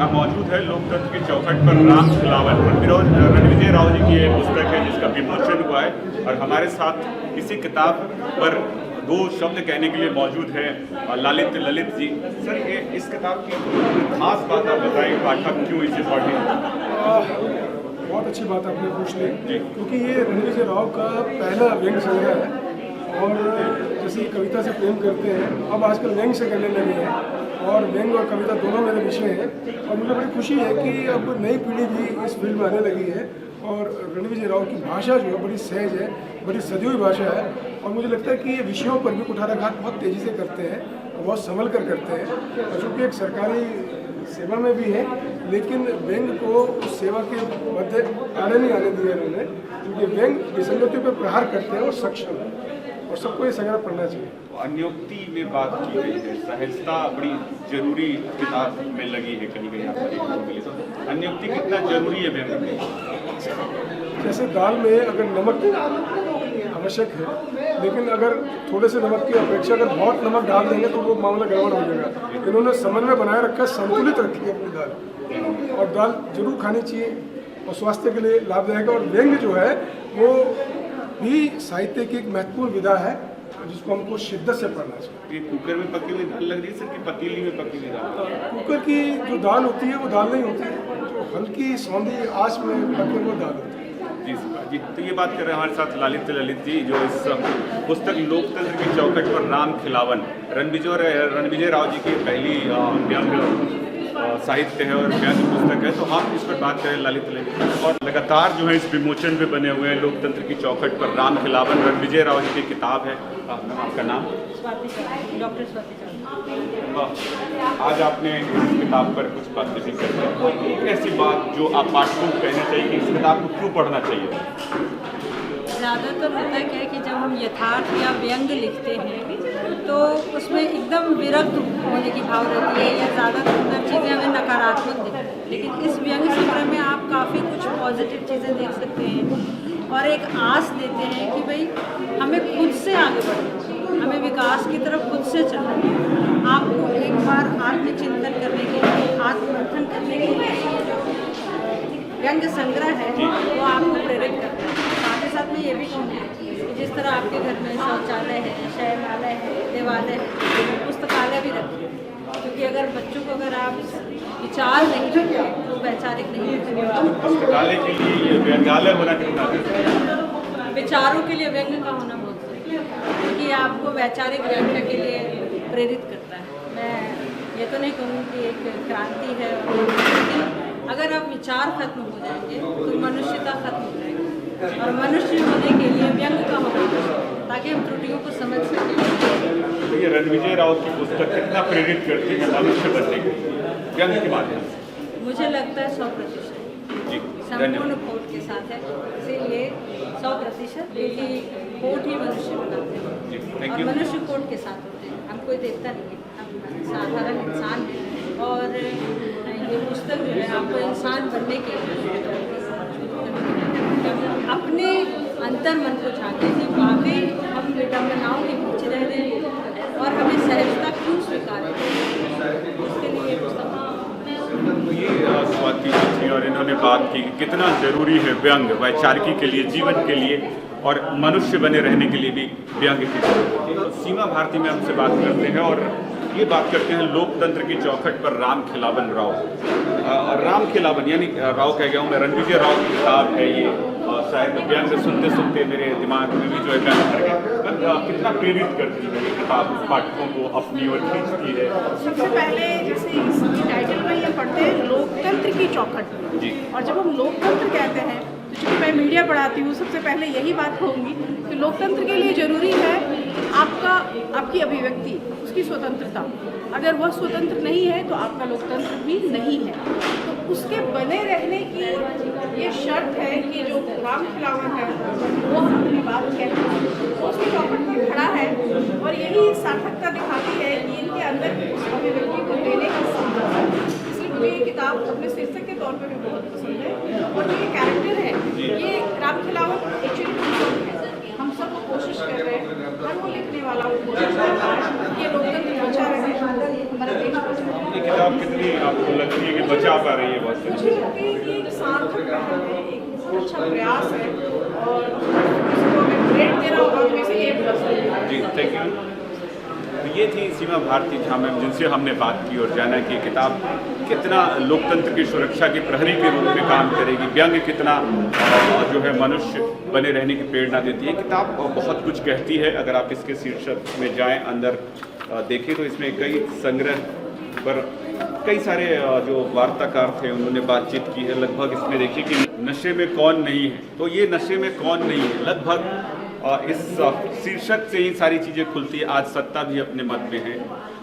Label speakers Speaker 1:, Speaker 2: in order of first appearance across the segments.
Speaker 1: मौजूद है लोकतंत्र की चौखट पर राम खिलावन रणविजय राव जी की ये पुस्तक है जिसका विमोचन हुआ है और हमारे साथ इसी किताब पर दो शब्द कहने के लिए मौजूद है ललित जी। सर, ये इस किताब की खास बात आप बताएं, पाठक क्यों इसे पढ़ें?
Speaker 2: बहुत अच्छी बात आपने पूछ ली, क्योंकि ये रणविजय राव का पहला व्यंग संग्रह है और जैसे कविता से प्रेम करते हैं, अब आजकल व्यंग से करने लगे हैं और व्यंग और कविता दोनों मेरे विषय हैं। और मुझे बड़ी खुशी है कि अब नई पीढ़ी भी इस फील्ड में आने लगी है और रणविजय राव की भाषा जो है बड़ी सहज है, बड़ी सदी हुई भाषा है और मुझे लगता है कि ये विषयों पर भी कुठाराघात बहुत तेज़ी से करते हैं और बहुत संभल कर करते हैं। और चूँकि एक सरकारी सेवा में भी है, लेकिन व्यंग को उस सेवा के मध्य आने नहीं आने दिया इन्होंने, क्योंकि व्यंग विसंगतियों पर प्रहार करते हैं और सक्षम है और सबको ये संग्रह पढ़ना चाहिए।
Speaker 1: अन्योक्ति में बात की गई है, सहजता बड़ी जरूरी किताब में लगी है कहीं कहीं आप अन्योक्ति कितना जरूरी है व्यंग में?
Speaker 2: जैसे दाल में अगर नमक आवश्यक है, लेकिन अगर थोड़े से नमक की अपेक्षा अगर बहुत नमक डाल देंगे तो वो मामला गड़बड़ हो जाएगा। इन्होंने समन्वय बनाए रखा, संतुलित रखी है अपनी दाल और दाल जरूर खानी चाहिए और स्वास्थ्य के लिए लाभदायक है। और व्यंग जो है वो भी साहित्य की एक महत्वपूर्ण विधा है जिसको हमको शिद्दत से पढ़ना चाहिए।
Speaker 1: ये कुकर में पकी हुई दाल लग रही है सर कि पतीली में पकी हुई दाल?
Speaker 2: कुकर की जो दाल होती है वो दाल नहीं होती है, जो हल्की सौंधी आंच में पकी वो दाल होती है।
Speaker 1: जी जी, तो ये बात कर रहे हैं हमारे साथ ललित जी, जो इस पुस्तक लोकतंत्र की चौखट पर राम खिलावन रणविजय राव जी की पहली व्यंग साहित्य है और व्यंग पुस्तक है। तो हम इस पर बात करें ललित और लगातार जो है इस विमोचन पे बने हुए हैं लोकतंत्र की चौखट पर राम खिलावन रणविजय राव जी की किताब है। आपका नाम?
Speaker 3: डॉक्टर स्वाति।
Speaker 1: आज आपने इस किताब पर कुछ बात कर दी, एक ऐसी बात जो आप पाठकों को कहना चाहिए कि इस किताब को क्यों पढ़ना चाहिए?
Speaker 3: ज़्यादातर होता है क्या है कि जब हम यथार्थ या व्यंग लिखते हैं तो उसमें एकदम विरक्त होने की भाव रहती है या ज़्यादातर चीज़ें हमें नकारात्मक दिखती हैं, लेकिन इस व्यंग संग्रह में आप काफ़ी कुछ पॉजिटिव चीज़ें देख सकते हैं और एक आस देते हैं कि भाई हमें खुद से आगे बढ़ना है, हमें विकास की तरफ खुद से चलना है। आपको एक बार आत्मचिंतन करने के लिए, आत्ममंथन करने के लिए ये जो व्यंग संग्रह है वो आपको प्रेरित करता है। साथ ही साथ मैं ये भी कहूँगी कि जिस तरह आपके घर में शौचालय है, शयनालय है, देवालय है, पुस्तकालय भी रखें, क्योंकि अगर बच्चों को अगर आप विचार नहीं रखेंगे तो वैचारिक नहीं होते।
Speaker 1: पुस्तकालय के लिए व्यंगालय होना कितना?
Speaker 3: विचारों के लिए व्यंग का होना बहुत जरूरी है, क्योंकि आपको वैचारिक व्याख्या के लिए प्रेरित करता है। मैं ये तो नहीं कहूँगी कि एक क्रांति है, अगर आप विचार खत्म हो जाएंगे तो मनुष्यता खत्म हो जाएगी और मनुष्य होने के लिए व्यंग का होना चाहिए ताकि हम त्रुटियों को समझ सकें।
Speaker 1: ये रणविजय राव की पुस्तक कितना प्रेरित करती है मनुष्य बनने के लिए व्यंग के माध्यम से?
Speaker 3: मुझे लगता है 100% संपूर्ण खोट के साथ है, इसीलिए 100%, क्योंकि खोट ही मनुष्य बनाते हैं और मनुष्य खोट के साथ होते हैं। हम कोई देवता नहीं है, हम साधारण इंसान हैं और ये पुस्तक जो है आपको इंसान बनने के लिए अपने अंतर मन को झांके कि वाकई हम विडम्बनाओं के पीछे रह रहे हैं और हमें सहजता क्यों स्वीकार है, उसके लिए पुस्तक।
Speaker 1: ये स्वाति जी थी और इन्होंने बात की कि कितना जरूरी है व्यंग वैचारिकी के लिए, जीवन के लिए और मनुष्य बने रहने के लिए भी व्यंग की जरूरत है। सीमा भारती में हमसे बात करते हैं और ये बात करते हैं लोकतंत्र की चौखट पर राम खिलावन राव। राम खिलावन यानी राव कह गया हूँ मैं, रणविजय राव की किताब है ये। शायद व्यंग सुनते सुनते मेरे दिमाग में भी जो है व्यंग भर गया। कितना प्रेरित करती है ये किताब पाठकों को अपनी ओर खींचती है?
Speaker 4: सबसे पहले जैसे इसकी टाइटल में ये पढ़ते हैं लोकतंत्र की चौखट जी, और जब हम लोकतंत्र कहते हैं तो चूँकि मैं मीडिया पढ़ाती हूँ, सबसे पहले यही बात कहूँगी कि लोकतंत्र के लिए ज़रूरी है आपकी अभिव्यक्ति, उसकी स्वतंत्रता। अगर वह स्वतंत्र नहीं है तो आपका लोकतंत्र भी नहीं है। तो उसके बने रहने की ये शर्त है कि जो राम खिलावन है वो अपनी बात कहते हैं, वो उसकी चौखट में खड़ा है और यही सार्थकता दिखाती है कि इनके अंदर उस अभिव्यक्ति को देने का संभव है। इसलिए मुझे ये किताब अपने शीर्षक के तौर पर भी बहुत पसंद है और जो ये कैरेक्टर है ये राम खिलावन एक्चुअली हम सब कोशिश कर रहे हैं, हर वो लिखने वाला वो कोशिश कर रहा है, ये लोकतंत्र बचा रहे, हमारा देश बचा रहे।
Speaker 1: ये किताब कितनी आपको लगती है कि बचा पा रही है बहुत
Speaker 4: मुझे लगता है कि एक सार्थक काम है, एक बहुत अच्छा प्रयास है और इसको अगर ग्रेड देना होगा तो इसे A+
Speaker 1: जी, थैंक यू। तो ये थी सीमा भारती झा मैम, जिनसे हमने बात की और जाना कि ये किताब कितना लोकतंत्र की सुरक्षा के प्रहरी के रूप में काम करेगी, व्यंग कितना जो है मनुष्य बने रहने की प्रेरणा देती है। किताब बहुत कुछ कहती है। अगर आप इसके शीर्षक में जाएं, अंदर देखें तो इसमें कई संग्रह पर कई सारे जो वार्ताकार थे उन्होंने बातचीत की है। लगभग इसमें देखिए कि नशे में कौन नहीं है, तो ये नशे में कौन नहीं है, लगभग इस शीर्षक से ही सारी चीज़ें खुलती है। आज सत्ता भी अपने मत में है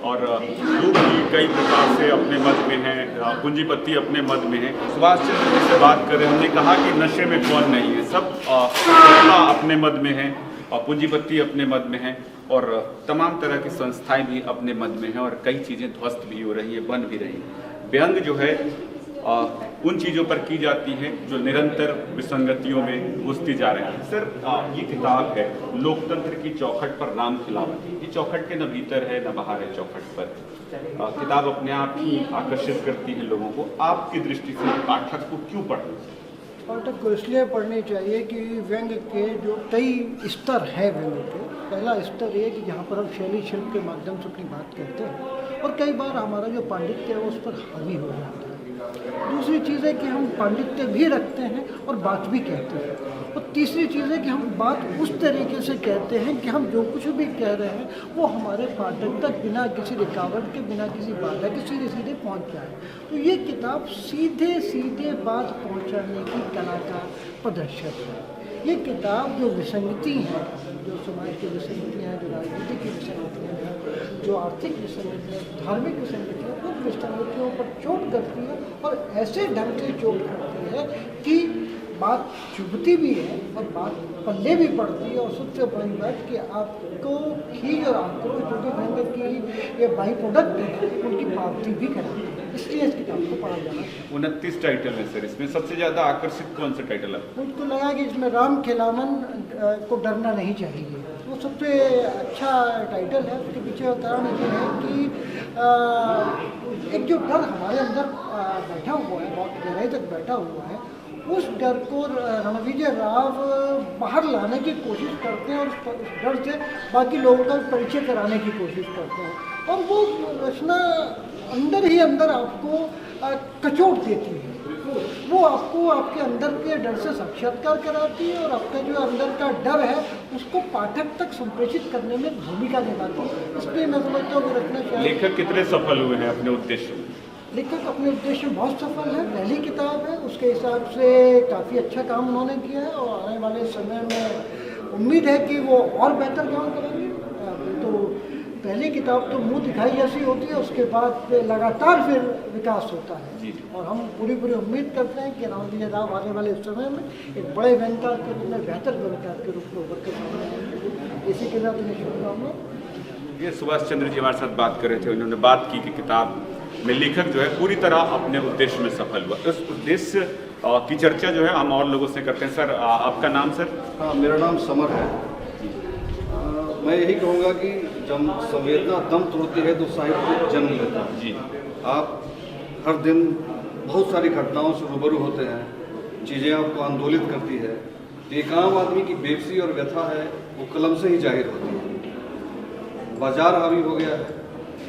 Speaker 1: और लोग भी कई प्रकार से अपने मत में हैं, पूंजीपति अपने मत में है। सुभाष चंद्र जी से बात करें, हमने कहा कि नशे में कौन नहीं है, सब सत्ता अपने मत में है और पूंजीपति अपने मत में है और तमाम तरह की संस्थाएं भी अपने मत में हैं और कई चीज़ें ध्वस्त भी हो रही है, बन भी रही है। व्यंग जो है उन चीज़ों पर की जाती है जो निरंतर विसंगतियों में घुसती जा रही है। सर, ये किताब है लोकतंत्र की चौखट पर राम खिलावत। ये चौखट के न भीतर है न बाहर है, चौखट पर किताब अपने आप ही आकर्षित करती है लोगों को। आपकी दृष्टि से पाठक को क्यों पढ़ना चाहिए?
Speaker 5: पाठक को इसलिए पढ़नी चाहिए कि व्यंग के जो कई स्तर हैं व्यंग के। पहला स्तर ये कि जहाँ पर हम शैली शिल्प के माध्यम से अपनी बात करते हैं और कई बार हमारा जो पांडित्य है उस पर हावी हो जाता है। दूसरी चीज़ है कि हम पांडित्य भी रखते हैं और बात भी कहते हैं। और तीसरी चीज़ है कि हम बात उस तरीके से कहते हैं कि हम जो कुछ भी कह रहे हैं वो हमारे पाठक तक बिना किसी रुकावट के, बिना किसी बाधा के सीधे सीधे पहुंच जाए। तो ये किताब सीधे सीधे बात पहुंचाने की कला का प्रदर्शन है। ये किताब जो विसंगति है, जो समाज की विसंगतियाँ हैं, जो राजनीतिक की विसंगतियाँ हैं, जो आर्थिक विसंगतियाँ, धार्मिक विसंगतियाँ, उन विसंगतियों पर चोट करती है और ऐसे ढंग से चोट करती है कि बात चुभती भी है और बात पल्ले भी पड़ती है। और सबसे बड़ी बात कि आपको खींच और आक्रोश जो कि व्यंग की ये बाई प्रोडक्ट है उनकी प्राप्ति भी कराती है। इसलिए इस किताब को पढ़ा जाना है।
Speaker 1: 29 टाइटल है सर, इसमें सबसे ज़्यादा आकर्षित कौन सा टाइटल है?
Speaker 5: मुझको लगा कि इसमें राम खिलावन को डरना नहीं चाहिए, वो सबसे अच्छा टाइटल है। उसके पीछे का कारण ये है कि एक जो डर हमारे अंदर बैठा हुआ है, बहुत गहराई तक बैठा हुआ है, उस डर को रणविजय राव बाहर लाने की कोशिश करते हैं और उस डर से बाकी लोगों का परिचय कराने की कोशिश करते हैं। और वो रचना अंदर ही अंदर आपको कचोट देती है, वो आपको आपके अंदर के डर से साक्षात्कार कराती है और आपका जो अंदर का डर है उसको पाठक तक संप्रेषित करने में भूमिका निभाती है। इसलिए मैं समझता हूँ रचना
Speaker 1: लेखक कितने सफल हुए हैं अपने उद्देश्य में?
Speaker 5: लेखक अपने उद्देश्य में बहुत सफल है। पहली किताब है, उसके हिसाब से काफ़ी अच्छा काम उन्होंने किया है और आने वाले समय में उम्मीद है कि वो और बेहतर काम करेंगे। तो पहली किताब तो मुंह दिखाई जैसी होती है, उसके बाद लगातार फिर विकास होता है और हम पूरी उम्मीद करते हैं कि रणविजय राव आने वाले समय में एक बड़े व्यंगकार के रूप में, बेहतर व्यंगकार के रूप में उभर कर सामने आएंगे। इसी के साथ उन्हें शुभकामनाएं।
Speaker 1: ये सुभाष चंद्र जी हमारे साथ बात कर रहे थे, उन्होंने बात की कि किताब में लेखक जो है पूरी तरह अपने उद्देश्य में सफल हुआ। उस उद्देश्य की चर्चा जो है हम और लोगों से करते हैं। सर, आपका नाम? सर,
Speaker 6: हाँ, मेरा नाम समर है। मैं यही कहूँगा कि जब संवेदना दम तोड़ती है तो साहित्य जन्म लेता है।
Speaker 1: जी,
Speaker 6: आप हर दिन बहुत सारी घटनाओं से रूबरू होते हैं, चीज़ें आपको आंदोलित करती है। तो एक आम आदमी की बेबसी और व्यथा है वो कलम से ही जाहिर होती है। बाजार हावी हो गया है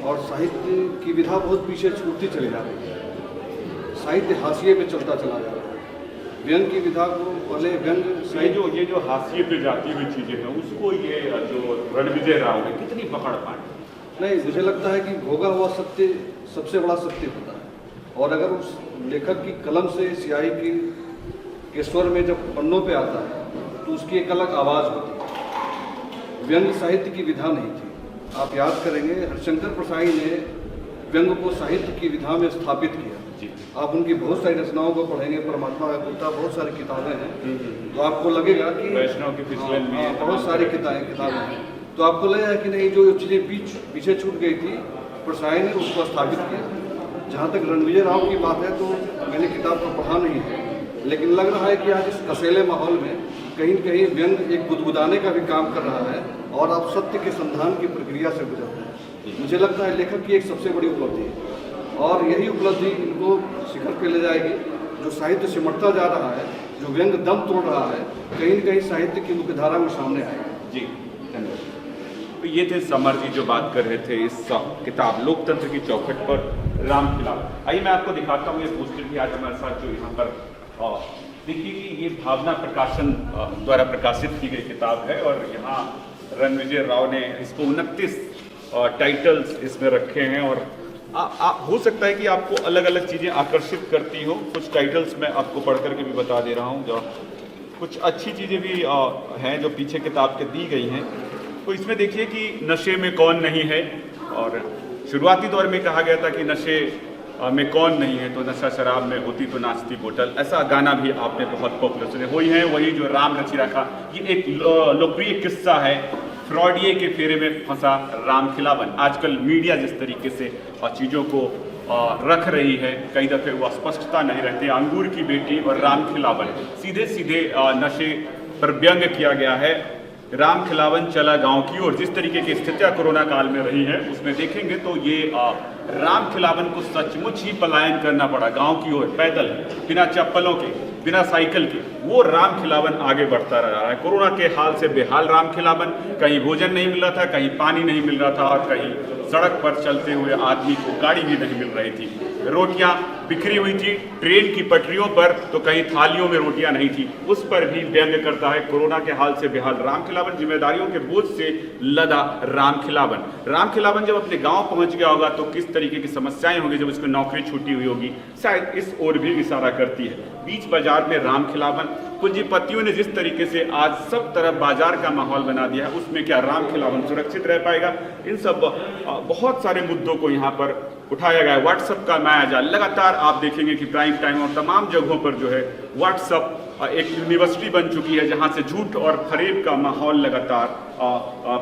Speaker 6: और साहित्य की विधा बहुत पीछे छूटती चली जा रही है। साहित्य हाशिए पे चलता चला जा रहा है। व्यंग की विधा को पहले व्यंग
Speaker 1: ये जो हाशिए पे जाती हुई चीज़ें हैं उसको ये जो रणविजय राव है कितनी पकड़ पाए?
Speaker 6: नहीं, मुझे लगता है कि भोगा हुआ सत्य सबसे बड़ा सत्य होता है और अगर उस लेखक की कलम से स्याही के स्वर में जब पन्नों पे आता है तो उसकी एक अलग आवाज़ होती है। व्यंग साहित्य की विधा नहीं थी। आप याद करेंगे हरिशंकर प्रसाई ने व्यंग को साहित्य की विधा में स्थापित किया। आप उनकी बहुत सारी रचनाओं को पढ़ेंगे, परमात्मा का कुत्ता, बहुत सारी किताबें हैं, तो आपको लगेगा कि
Speaker 1: वैष्णव की फिसलन भी है,
Speaker 6: बहुत सारी किताबें हैं, तो आपको लगेगा कि नहीं, जो चीज़ें पीछे छूट गई थी प्रसाई ने उसको स्थापित किया। जहाँ तक रणविजय राव की बात है तो मैंने किताब को पढ़ा नहीं है, लेकिन लग रहा है कि आज इस कसेले माहौल में कहीं न कहीं व्यंग एक गुदगुदाने का भी काम कर रहा है और आप सत्य के संधान की प्रक्रिया से गुजरते हैं। मुझे लगता है लेखक की एक सबसे बड़ी उपलब्धि है। और यही उपलब्धि इनको शिखर पे ले जाएगी। जो साहित्य सिमटता जा रहा है, जो व्यंग दम तोड़ रहा है, कहीं न कहीं साहित्य की मुख्यधारा में सामने आएगा।
Speaker 1: जी धन्यवाद। तो ये थे समर जी जो बात कर रहे थे इस किताब लोकतंत्र की चौखट पर राम खिलाफ। आइए मैं आपको दिखाता हूँ ये पोस्टर भी आज हमारे साथ जो यहाँ पर देखिए कि ये भावना प्रकाशन द्वारा प्रकाशित की गई किताब है और यहाँ रणविजय राव ने इसको 29 टाइटल्स इसमें रखे हैं और हो सकता है कि आपको अलग अलग चीज़ें आकर्षित करती हो। कुछ टाइटल्स मैं आपको पढ़ करके भी बता दे रहा हूँ, जो कुछ अच्छी चीज़ें भी हैं जो पीछे किताब के दी गई हैं। तो इसमें देखिए कि नशे में कौन नहीं है, और शुरुआती दौर में कहा गया था कि नशे में कौन नहीं है, तो नशा शराब में होती तो नाचती बोतल, ऐसा गाना भी आपने बहुत पॉपुलर सुने। वही है वही जो राम रचि रखा, ये एक लोकप्रिय किस्सा है। फ्रॉडिये के फेरे में फंसा राम खिलावन। आजकल मीडिया जिस तरीके से चीज़ों को रख रही है, कई दफ़े वो स्पष्टता नहीं रहती। अंगूर की बेटी और राम खिलावन, सीधे सीधे नशे पर व्यंग किया गया है। राम खिलावन चला गांव की ओर। जिस तरीके की स्थितियां कोरोना काल में रही है उसमें देखेंगे तो ये राम खिलावन को सचमुच ही पलायन करना पड़ा गांव की ओर, पैदल, बिना चप्पलों के, बिना साइकिल के। वो राम खिलावन आगे बढ़ता रहा है। कोरोना के हाल से बेहाल राम खिलावन, कहीं भोजन नहीं मिल रहा था, कहीं पानी नहीं मिल रहा था और कहीं सड़क पर चलते हुए आदमी को गाड़ी भी नहीं मिल रही थी। रोटियां बिखरी हुई थी ट्रेन की पटरियों पर, तो कहीं थालियों में रोटियां नहीं थी। उस पर भी व्यंग करता है कोरोना के हाल से बेहाल राम खिलावन, जिम्मेदारियों के बोझ से लदा राम खिलावन। राम खिलावन जब अपने गांव पहुंच गया होगा तो किस तरीके की समस्याएं होंगी जब उसको नौकरी छूटी हुई होगी, शायद इस ओर भी इशारा करती है। बीच बाजार में राम खिलावन, पूंजीपतियों ने जिस तरीके से आज सब तरफ बाजार का माहौल बना दिया है, उसमें क्या राम खिलावन सुरक्षित रह पाएगा? इन सब बहुत सारे मुद्दों को यहाँ पर उठाया गया है। व्हाट्सएप का माया जाल, लगातार आप देखेंगे कि प्राइम टाइम और तमाम जगहों पर जो है व्हाट्सएप एक यूनिवर्सिटी बन चुकी है जहाँ से झूठ और फरेब का माहौल लगातार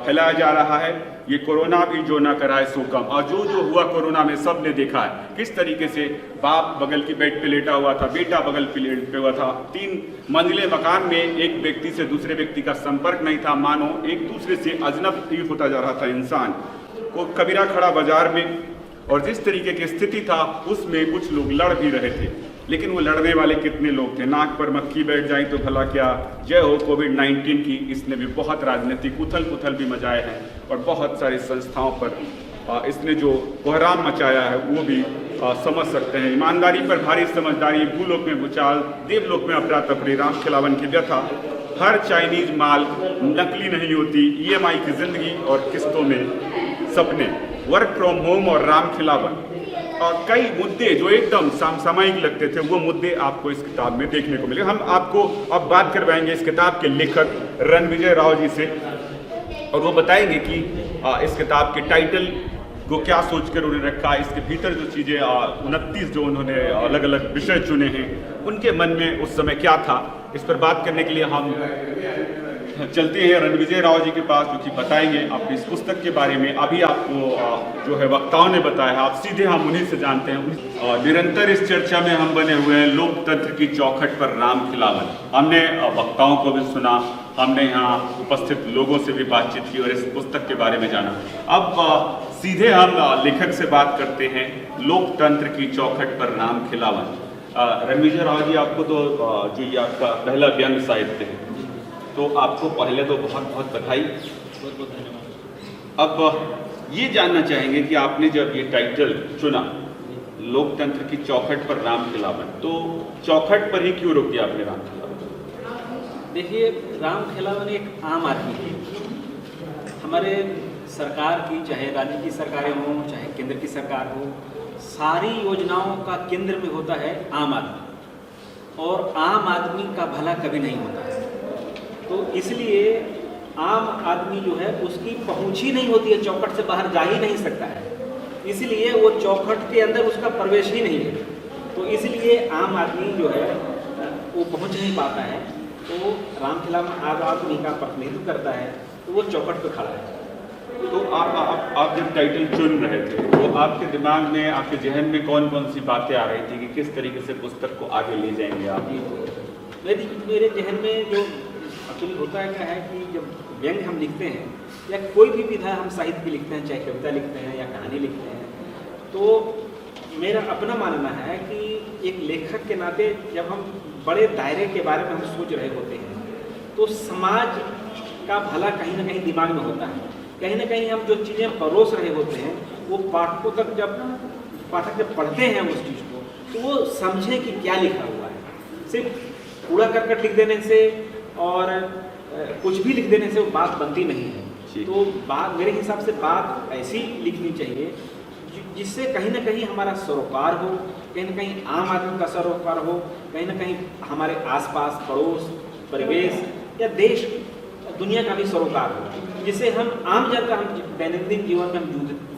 Speaker 1: फैलाया जा रहा है। ये कोरोना भी जो ना कराए सो कम, और जो हुआ कोरोना में सब ने देखा है किस तरीके से बाप बगल की बेड पे लेटा हुआ था, बेटा बगल पे हुआ था, 3 मंजिले मकान में एक व्यक्ति से दूसरे व्यक्ति का संपर्क नहीं था, मानो एक दूसरे से अजनबी होता जा रहा था इंसान को। कबीरा खड़ा बाजार में, और जिस तरीके की स्थिति था उसमें कुछ लोग लड़ भी रहे थे, लेकिन वो लड़ने वाले कितने लोग थे? नाक पर मक्खी बैठ जाए तो भला क्या। जय हो कोविड-19 की, इसने भी बहुत राजनीतिक उथल पुथल भी मचाए हैं और बहुत सारी संस्थाओं पर इसने जो कोहराम मचाया है वो भी समझ सकते हैं। ईमानदारी पर भारी समझदारी, भूलोक में भूचाल, देवलोक में अफरा तफरी, राम खिलावन की व्यथा। हर चाइनीज माल नकली नहीं होती, EMI की जिंदगी और किस्तों में सपने, वर्क फ्रॉम होम और राम खिलावन, और कई मुद्दे जो एकदम समसामयिक लगते थे वो मुद्दे आपको इस किताब में देखने को मिले। हम आपको अब बात करवाएंगे इस किताब के लेखक रणविजय राव जी से, और वो बताएंगे कि इस किताब के टाइटल को क्या सोचकर उन्होंने रखा, इसके भीतर जो चीज़ें 29 जो उन्होंने अलग अलग विषय चुने हैं उनके मन में उस समय क्या था। इस पर बात करने के लिए हम चलते हैं रणविजय राव जी के पास, जो कि बताएंगे अपनी इस पुस्तक के बारे में। अभी आपको जो है वक्ताओं ने बताया, आप सीधे हम उन्हीं से जानते हैं। निरंतर इस चर्चा में हम बने हुए हैं लोकतंत्र की चौखट पर राम खिलावन। हमने वक्ताओं को भी सुना, हमने यहाँ उपस्थित लोगों से भी बातचीत की और इस पुस्तक के बारे में जाना। अब सीधे हम लेखक से बात करते हैं, लोकतंत्र की चौखट पर राम खिलावन। रणविजय राव जी, आपको तो जो ये आपका पहला व्यंग साहित्य है, तो आपको पहले तो बहुत बहुत बधाई, बहुत बहुत धन्यवाद। अब ये जानना चाहेंगे कि आपने जब ये टाइटल चुना लोकतंत्र की चौखट पर राम खिलावन, तो चौखट पर ही क्यों रोक दिया आपने राम खिलावन?
Speaker 7: देखिए, राम खिलावन एक आम आदमी है। हमारे सरकार की, चाहे राज्य की सरकारें हों, चाहे केंद्र की सरकार हो, सारी योजनाओं का केंद्र में होता है आम आदमी, और आम आदमी का भला कभी नहीं होता है। तो इसलिए आम आदमी जो है उसकी पहुंच ही नहीं होती है, चौखट से बाहर जा ही नहीं सकता है, इसलिए वो चौखट के अंदर उसका प्रवेश ही नहीं है। तो इसलिए आम आदमी जो है वो पहुंच नहीं पाता है। तो राम खिलावन आम आदमी का प्रतिनिधित्व करता है, तो वो चौखट पर खड़ा है।
Speaker 1: तो आप जब टाइटल चुन रहे थे तो आपके दिमाग में, आपके जहन में कौन कौन सी बातें आ रही थी कि किस तरीके से पुस्तक को आगे ले जाएंगे आप?
Speaker 7: मेरे जहन में जो एक्चुअली होता है क्या है कि जब व्यंग हम लिखते हैं या कोई भी विधा हम साहित्य भी लिखते हैं, चाहे कविता लिखते हैं या कहानी लिखते हैं, तो मेरा अपना मानना है कि एक लेखक के नाते जब हम बड़े दायरे के बारे में हम सोच रहे होते हैं तो समाज का भला कहीं ना कहीं दिमाग में होता है। कहीं ना कहीं हम जो चीज़ें परोस रहे होते हैं वो पाठकों तक पाठक जब पढ़ते हैं उस चीज़ को तो वो समझें कि क्या लिखा हुआ है। सिर्फ कूड़ा करकट लिख देने से और कुछ भी लिख देने से वो बात बनती नहीं है। तो बात मेरे हिसाब से बात ऐसी लिखनी चाहिए जिससे कहीं ना कहीं हमारा सरोकार हो, कहीं ना कहीं आम आदमी का सरोकार हो, कहीं ना कहीं हमारे आसपास पड़ोस परिवेश या देश दुनिया का भी सरोकार हो, जिससे हम आम जनता हम दैनंदिन जीवन में हम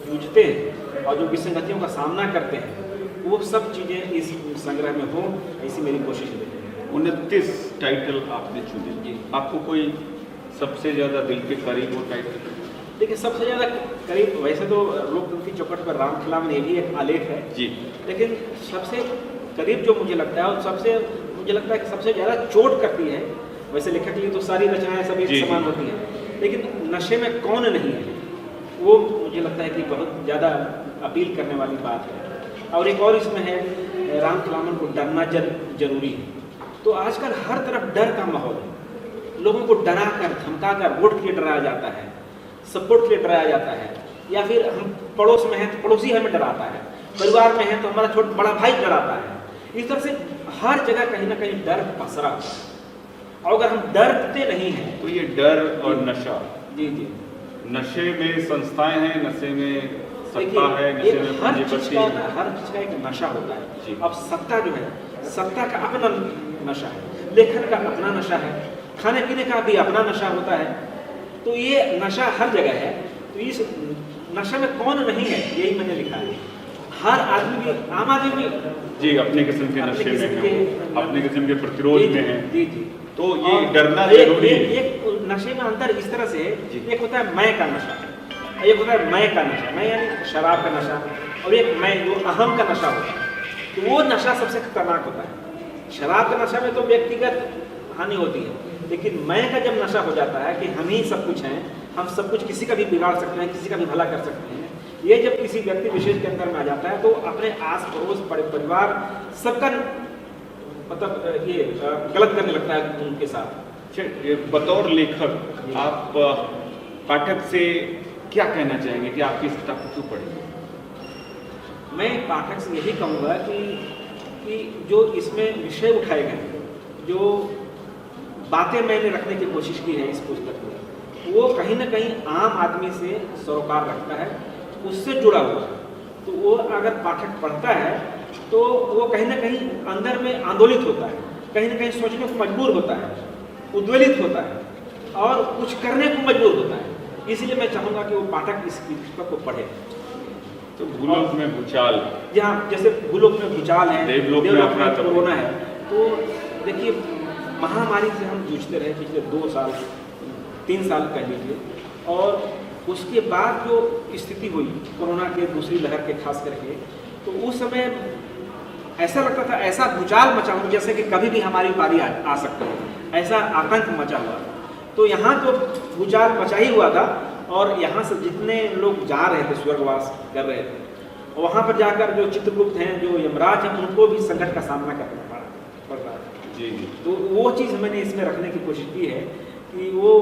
Speaker 7: जूझते हैं और जो विसंगतियों का सामना करते हैं वो सब चीज़ें इस संग्रह में हो, ऐसी मेरी कोशिश है।
Speaker 1: 29 टाइटल आपने चुने जी, आपको कोई सबसे ज़्यादा दिल के करीब वो टाइटल?
Speaker 7: देखिए सबसे ज़्यादा करीब वैसे तो लोकतंत्र की चौखट पर राम खिलावन ये भी एक आलेख है
Speaker 1: जी,
Speaker 7: लेकिन सबसे करीब जो मुझे लगता है और सबसे मुझे लगता है कि सबसे ज़्यादा चोट करती है, वैसे लेखक के लिए तो सारी रचनाएं सभी समान होती हैं, लेकिन नशे में कौन नहीं है वो मुझे लगता है कि बहुत ज़्यादा अपील करने वाली बात है। और एक और इसमें है राम खिलावन को डरना जरूरी है। तो आजकल हर तरफ डर का माहौल है, लोगों को डरा कर धमका कर वोट के लिए डराया जाता है, सपोर्ट के लिए डराया जाता है, या फिर हम पड़ोस में हैं तो पड़ोसी हमें डराता है, परिवार में हैं तो हमारा बड़ा भाई डराता है। इस तरह से हर जगह कहीं ना कहीं डर पसरा हुआ है और अगर हम डरते नहीं हैं
Speaker 1: तो ये डर और नशा,
Speaker 7: जी जी
Speaker 1: नशे में संस्थाएं हैं, नशे में सत्ता है, नशे में
Speaker 7: हर चीज
Speaker 1: पूंजीपति
Speaker 7: का
Speaker 1: है।
Speaker 7: हर चीज का एक नशा होता है।
Speaker 1: जी।
Speaker 7: अब सत्ता जो है, सत्ता का अपना नशा है, लेखन का अपना नशा है, खाने पीने का भी अपना नशा होता है। तो ये नशा हर जगह है। तो इस नशा में कौन नहीं है, यही मैंने लिखा है। हर आदमी भी, आम आदमी भी
Speaker 1: जी अपने किस्म के
Speaker 7: अपने
Speaker 1: नशे
Speaker 7: किस्म
Speaker 1: में
Speaker 7: के
Speaker 1: है, अपने किस्म के प्रतिरोध में है।
Speaker 7: जी जी।
Speaker 1: तो ये
Speaker 7: और
Speaker 1: डरना
Speaker 7: एक
Speaker 1: जरूरी है।
Speaker 7: एक नशे में अंतर इस तरह से
Speaker 1: जी।
Speaker 7: है, एक होता है मैं का नशा, एक होता है मैं का नशा, मैं यानी शराब का नशा, और एक मैं जो अहम का नशा होता है। तो वो नशा सबसे खतरनाक होता है। शराब का नशा में तो व्यक्तिगत हानि होती है, लेकिन मैं का जब नशा हो जाता है कि हम ही सब कुछ हैं, हम सब कुछ किसी का भी बिगाड़ सकते हैं, किसी का भी भला कर सकते हैं, ये जब किसी व्यक्ति विशेष के अंदर में आ जाता है तो अपने आस पड़ोस परिवार सबका मतलब ये गलत करने लगता है उनके साथ।
Speaker 1: बतौर लेखक आप पाठक से क्या कहना चाहेंगे कि आप किस किताब को क्यों पढ़ेंगे?
Speaker 7: मैं पाठक से यही कहूँगा कि जो इसमें विषय उठाए गए, जो बातें मैंने रखने की कोशिश की है इस पुस्तक में, वो कहीं ना कहीं आम आदमी से सरोकार रखता है, उससे जुड़ा हुआ है। तो वो अगर पाठक पढ़ता है तो वो कहीं ना कहीं अंदर में आंदोलित होता है, कहीं ना कहीं सोचने को मजबूर होता है, उद्वेलित होता है और कुछ करने को मजबूर होता है। इसलिए मैं चाहूँगा कि वो पाठक इस पुस्तक को पढ़े।
Speaker 1: तो भूलोक में भूचाल,
Speaker 7: जहाँ जैसे भूलोक में भूचाल है,
Speaker 1: देवलोक में
Speaker 7: कोरोना है, तो देखिए महामारी से हम जूझते रहे पिछले 2 साल 3 साल कह लीजिए, और उसके बाद जो स्थिति हुई कोरोना के दूसरी लहर के खास करके, तो उस समय ऐसा लगता था ऐसा भूचाल मचा हुआ जैसे कि कभी भी हमारी बारी आ सकती है, ऐसा आतंक मचा हुआ था। तो यहाँ तो भूचाल मचा ही हुआ था और यहाँ से जितने लोग जा रहे थे स्वर्गवास कर रहे थे, वहाँ पर जाकर जो चित्रगुप्त हैं, जो यमराज हैं, उनको भी संकट का सामना करना पड़ रहा था।
Speaker 1: जी जी।
Speaker 7: तो वो चीज़ मैंने इसमें रखने की कोशिश की है कि वो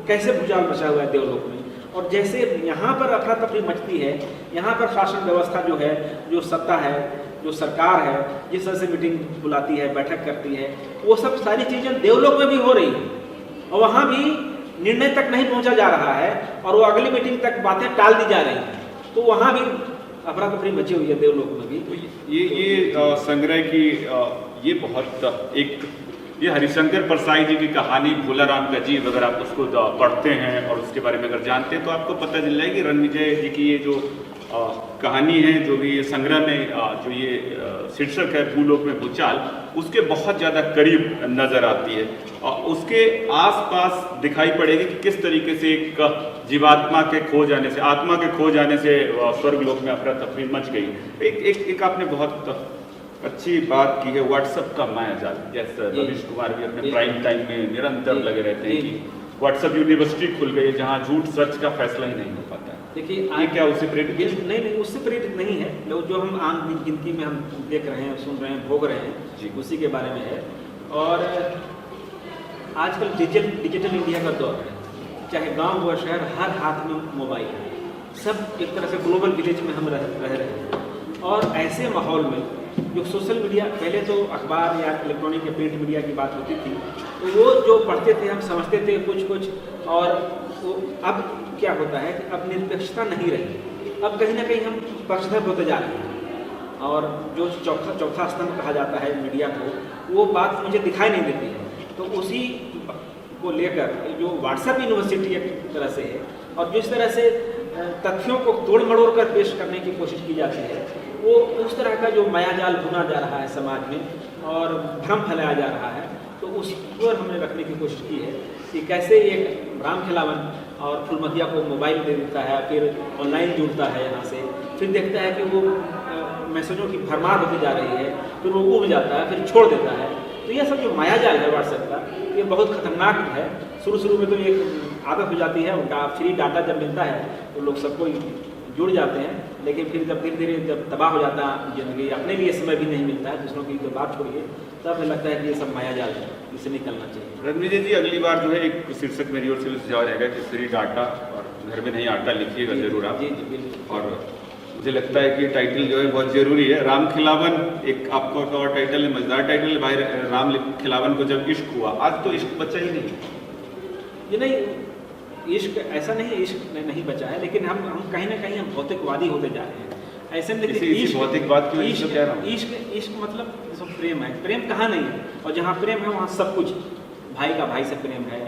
Speaker 7: कैसे भूचाल मचा हुआ है देवलोक में, और जैसे यहाँ पर अफरा तफरी मचती है, यहाँ पर शासन व्यवस्था जो है, जो सत्ता है, जो सरकार है, जिस तरह से मीटिंग बुलाती है, बैठक करती है, वो सब सारी चीज़ें देवलोक में भी हो रही हैं और वहाँ भी निर्णय तक नहीं पहुँचा जा रहा है और वो अगली मीटिंग तक बातें टाल दी जा रही हैं। तो वहाँ भी अफरा तफरी मची हुई है देवलोक में भी।
Speaker 1: तो ये संग्रह की ये बहुत ये हरिशंकर परसाई जी की कहानी भोला राम का जीव, अगर आप उसको पढ़ते हैं और उसके बारे में अगर जानते हैं तो आपको पता चल जाएगी रणविजय जी की ये जो कहानी है, जो भी ये संग्रह में जो ये शीर्षक है भूलोक में भूचाल, उसके बहुत ज़्यादा करीब नज़र आती है। उसके आसपास दिखाई पड़ेगी कि किस तरीके से एक जीवात्मा के खो जाने से, आत्मा के खो जाने से स्वर्गलोक में अफरा तफरी मच गई। एक आपने बहुत अच्छी बात की है व्हाट्सएप का मायाजाल, जैसे रवीश कुमार भी अपने प्राइम टाइम में निरंतर लगे रहते हैं कि व्हाट्सएप यूनिवर्सिटी खुल गई है जहाँ झूठ सच का फैसला ही नहीं हो पाता है।
Speaker 7: देखिए
Speaker 1: ये क्या उससे प्रेरित है?
Speaker 7: नहीं, उससे प्रेरित नहीं है। लोग जो हम आम गिनती में हम देख रहे हैं, सुन रहे हैं, भोग रहे हैं,
Speaker 1: जी।
Speaker 7: उसी के बारे में है। और आजकल डिजिटल इंडिया का दौर है, चाहे गांव हुआ शहर, हर हाथ में मोबाइल है, सब एक तरह से ग्लोबल विलेज में हम रह रहे हैं। और ऐसे माहौल में जो सोशल मीडिया, पहले तो अखबार या इलेक्ट्रॉनिक या प्रिंट मीडिया की बात होती थी, तो वो जो पढ़ते थे हम समझते थे कुछ, और वो अब क्या होता है कि अब निरपेक्षता नहीं रही, अब कहीं ना कहीं हम पक्षधर होते जा रहे हैं। और जो चौथा स्तंभ कहा जाता है मीडिया को, वो बात मुझे दिखाई नहीं देती है। तो उसी को लेकर जो व्हाट्सएप यूनिवर्सिटी एक तरह से है, और जिस तरह से तथ्यों को तोड़ मड़ोड़ कर पेश करने की कोशिश की जाती है, वो उस तरह का जो मायाजाल बुना जा रहा है समाज में और भ्रम फैलाया जा रहा है, तो उसी पर हमने रखने की कोशिश की है कि कैसे एक राम खिलावन और फुलमतिया को मोबाइल दे देता है, फिर ऑनलाइन जुड़ता है यहाँ से, फिर देखता है कि वो मैसेजों की भरमार होती जा रही है, फिर वो उब जाता है, फिर छोड़ देता है। तो ये सब जो मायाजाल है व्हाट्सएप का, ये बहुत खतरनाक है। शुरू में तो ये आदत हो जाती है, उनका फ्री डाटा जब मिलता है तो लोग सबको जुड़ जाते हैं, लेकिन फिर जब धीरे धीरे जब तबाह हो जाता है जिंदगी, अपने लिए समय भी नहीं मिलता है, दूसरों की तो बात छोड़िए, तब हमें लगता है कि ये सब मायाजाल है, इससे निकलना चाहिए।
Speaker 1: रणविजय जी, अगली बार जो है एक शीर्षक मेरी ओर से भी सुझाव रहेगा कि फ्री डाटा और घर में नहीं आटा लिखिएगा जरूर आप।
Speaker 7: जी बिल्कुल।
Speaker 1: और मुझे लगता है कि टाइटल जो है बहुत जरूरी है। राम खिलावन एक आपका और टाइटल है, मजेदार टाइटल है भाई। राम खिलावन को जब इश्क हुआ, आज तो इश्क बचा ही नहीं।
Speaker 7: ये नहीं, इश्क ऐसा नहीं, इश्क नहीं बचा है, लेकिन हम कहीं ना कहीं हम भौतिकवादी होते जा रहे हैं। ऐसे में
Speaker 1: इसी भौतिकवाद की वजह से कह रहा हूं।
Speaker 7: इश्क मतलब सब प्रेम है, प्रेम कहाँ नहीं है, और जहाँ प्रेम है वहाँ सब कुछ, भाई का भाई से प्रेम है,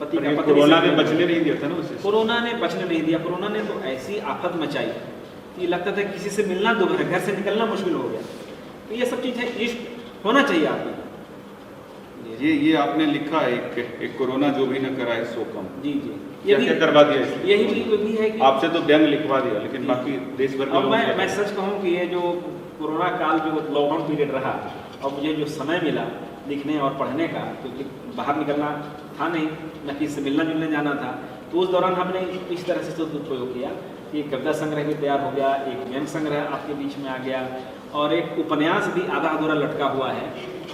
Speaker 7: पति का पत्नी।
Speaker 1: कोरोना ने बचने नहीं दिया था ना उसे।
Speaker 7: कोरोना ने बचने नहीं दिया। कोरोना ने तो ऐसी आफत मचाई, ये लगता था किसी से मिलना दूभर है, घर से निकलना मुश्किल हो गया। तो ये सब चीज़ है, इश्क होना चाहिए आदमी।
Speaker 1: ये आपने लिखा है, एक कोरोना जो भी न कराए सो कम।
Speaker 7: जी
Speaker 1: क्या करवा दिया इसलिए?
Speaker 7: यही भी है कि
Speaker 1: आपसे तो व्यंग लिखवा दिया, लेकिन बाकी देश भर के
Speaker 7: अब मैं सच कहूँ कि ये जो कोरोना काल जो लॉकडाउन पीरियड रहा, और मुझे जो समय मिला लिखने और पढ़ने का, क्योंकि बाहर निकलना था नहीं, न किसी से मिलना जुलने जाना था, तो उस दौरान हमने इस तरह से सदुपयोग किया कि कविता संग्रह भी तैयार हो गया, एक व्यंग संग्रह आपके बीच में आ गया, और एक उपन्यास भी आधा अधूरा लटका हुआ है,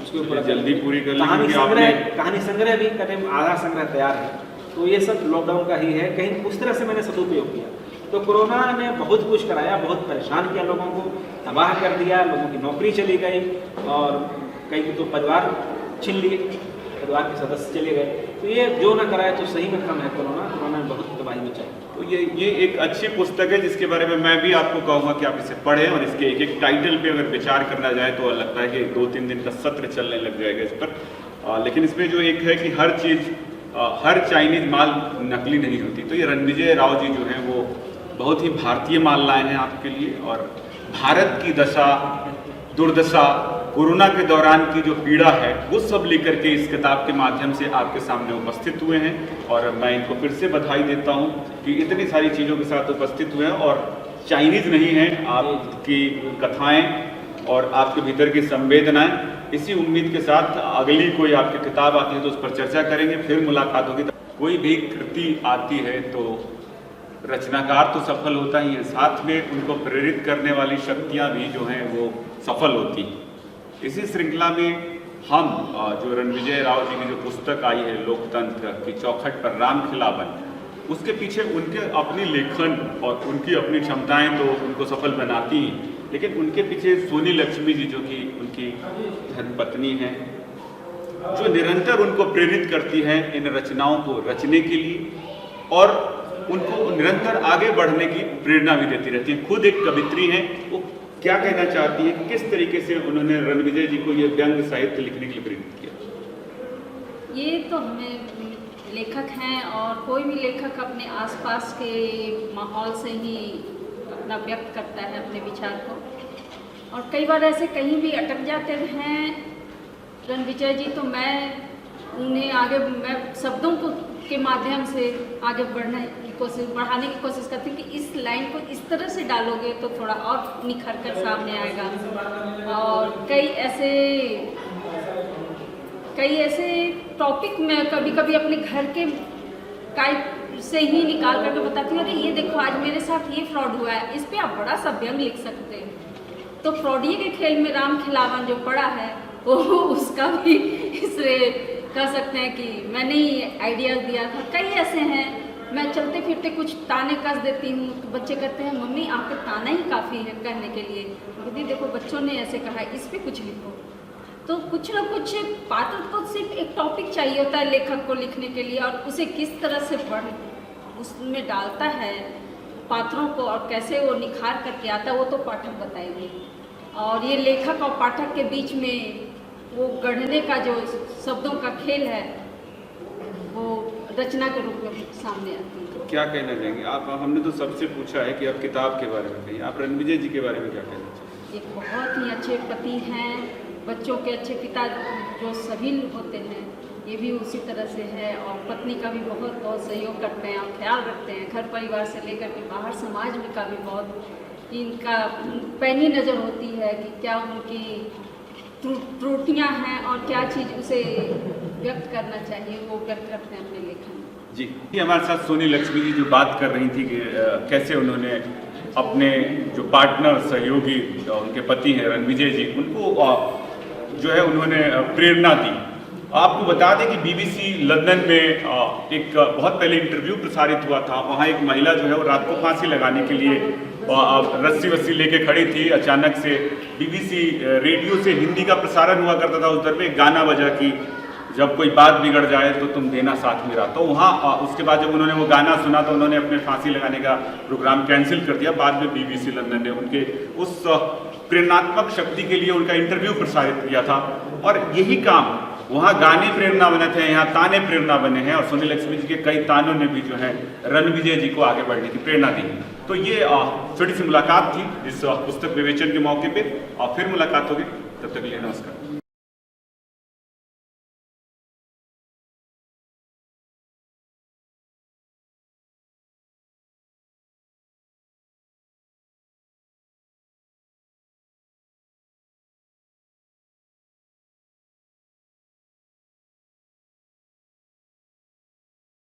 Speaker 7: उसके ऊपर
Speaker 1: जल्दी पूरी कर ली।
Speaker 7: कहानी संग्रह भी करीब आधा संग्रह तैयार है। तो ये सब लॉकडाउन का ही है, कहीं उस तरह से मैंने सदुपयोग किया। तो कोरोना ने बहुत कुछ कराया, बहुत परेशान किया, लोगों को तबाह कर दिया, लोगों की नौकरी चली गई, और कई तो परिवार छीन लिए, परिवार के सदस्य चले गए। तो ये जो ना कराए तो सही में कम है कोरोना ने बहुत तबाही मचाई।
Speaker 1: तो ये एक अच्छी पुस्तक है जिसके बारे में मैं भी आपको कहूँगा कि आप इसे पढ़ें, और इसके एक टाइटल पे अगर विचार करना जाए तो लगता है कि 2-3 दिन का सत्र चलने लग जाएगा इस पर। लेकिन इसमें जो एक है कि हर चीज़, हर चाइनीज माल नकली नहीं होती। तो ये रणविजय राव जी जो हैं वो बहुत ही भारतीय माल लाए हैं आपके लिए, और भारत की दशा दुर्दशा, कोरोना के दौरान की जो पीड़ा है, वो सब लेकर के इस किताब के माध्यम से आपके सामने उपस्थित हुए हैं। और मैं इनको फिर से बधाई देता हूं कि इतनी सारी चीज़ों के साथ उपस्थित हुए हैं, और चाइनीज़ नहीं हैं आपकी कथाएं और आपके भीतर की संवेदनाएं। इसी उम्मीद के साथ अगली कोई आपकी किताब आती है तो उस पर चर्चा करेंगे, फिर मुलाकात होगी। कोई भी कृति आती है तो रचनाकार तो सफल होता ही है, साथ में उनको प्रेरित करने वाली शक्तियाँ भी जो हैं वो सफल होती। इसी श्रृंखला में हम जो रणविजय राव जी की जो पुस्तक आई है लोकतंत्र की चौखट पर राम खिलावन, उसके पीछे उनके अपनी लेखन और उनकी अपनी क्षमताएं तो उनको सफल बनाती हैं, लेकिन उनके पीछे सोनी लक्ष्मी जी जो कि उनकी धर्मपत्नी हैं, जो निरंतर उनको प्रेरित करती हैं इन रचनाओं को रचने के लिए, और उनको निरंतर आगे बढ़ने की प्रेरणा भी देती रहती हैं। खुद एक कवित्री हैं, वो क्या कहना चाहती है, किस तरीके से उन्होंने रणविजय जी को ये व्यंग साहित्य लिखने के लिए प्रेरित किया?
Speaker 8: ये तो हमें लेखक हैं, और कोई भी लेखक अपने आसपास के माहौल से ही अपना व्यक्त करता है अपने विचार को, और कई बार ऐसे कहीं भी अटक जाते हैं रणविजय जी, तो मैं उन्हें आगे, मैं शब्दों को के माध्यम से आगे बढ़ाने की कोशिश करती हूँ कि इस लाइन को इस तरह से डालोगे तो थोड़ा और निखर कर सामने आएगा। और कई ऐसे टॉपिक मैं कभी कभी अपने घर के टाइप से ही निकाल करके बताती हूँ, अरे ये देखो आज मेरे साथ ये फ्रॉड हुआ है, इस पे आप बड़ा सा व्यंग लिख सकते हैं। तो फ्रॉडिये के खेल में राम खिलावन जो पड़ा है वो उसका भी इससे कह सकते हैं कि मैंने ही आइडियाज़ दिया था। कई ऐसे हैं, मैं चलते फिरते कुछ ताने कस देती हूँ तो बच्चे कहते हैं मम्मी आपके ताना ही काफ़ी है कहने के लिए। दीदी देखो बच्चों ने ऐसे कहा है, इस पर कुछ लिखो। तो कुछ ना कुछ पात्र को सिर्फ एक टॉपिक चाहिए होता है लेखक को लिखने के लिए, और उसे किस तरह से पढ़ उसमें डालता है पात्रों को और कैसे वो निखार करके आता है वो तो पाठक बताएंगे। और ये लेखक और पाठक के बीच में वो गढ़ने का जो शब्दों का खेल है वो रचना के रूप में सामने आती है।
Speaker 1: क्या कहना चाहेंगे आप? हमने तो सबसे पूछा है कि आप किताब के बारे में कहिए, आप रणविजय जी के बारे में क्या कहना चाहिए?
Speaker 8: एक बहुत ही अच्छे पति हैं, बच्चों के अच्छे पिता जो सभी होते हैं ये भी उसी तरह से है, और पत्नी का भी बहुत बहुत सहयोग करते हैं और ख्याल रखते हैं, घर परिवार से लेकर के बाहर समाज में का भी बहुत इनका पैनी नज़र होती है कि क्या उनकी त्रुटियां हैं और क्या चीज़ उसे व्यक्त करना चाहिए वो व्यक्त करते हैं अपने लेखन में।
Speaker 1: जी, हमारे साथ सोनी लक्ष्मी जी जो बात कर रही थी कि कैसे उन्होंने अपने जो पार्टनर सहयोगी उनके पति हैं रणविजय जी, उनको जो है उन्होंने प्रेरणा दी। आपको बता दें कि बीबीसी लंदन में एक बहुत पहले इंटरव्यू प्रसारित हुआ था। वहाँ एक महिला जो है वो रात को फांसी लगाने के लिए रस्सी वस्सी लेके खड़ी थी। अचानक से बीबीसी रेडियो से हिंदी का प्रसारण हुआ करता था उस दर पे, एक गाना बजा कि जब कोई बात बिगड़ जाए तो तुम देना साथ मेरा। तो वहाँ उसके बाद जब उन्होंने वो गाना सुना तो उन्होंने अपने फांसी लगाने का प्रोग्राम कैंसिल कर दिया। बाद में बीबीसी लंदन ने उनके उस प्रेरणात्मक शक्ति के लिए उनका इंटरव्यू प्रसारित किया था। और यही काम वहाँ गाने प्रेरणा बने थे, यहाँ ताने प्रेरणा बने हैं, और सोनी लक्ष्मी जी के कई तानों ने भी जो है रणविजय जी को आगे बढ़ने की प्रेरणा दी। तो ये छोटी सी मुलाकात थी इस पुस्तक विवेचन के मौके पे, और फिर मुलाकात होगी, तब तक के लिए नमस्कार।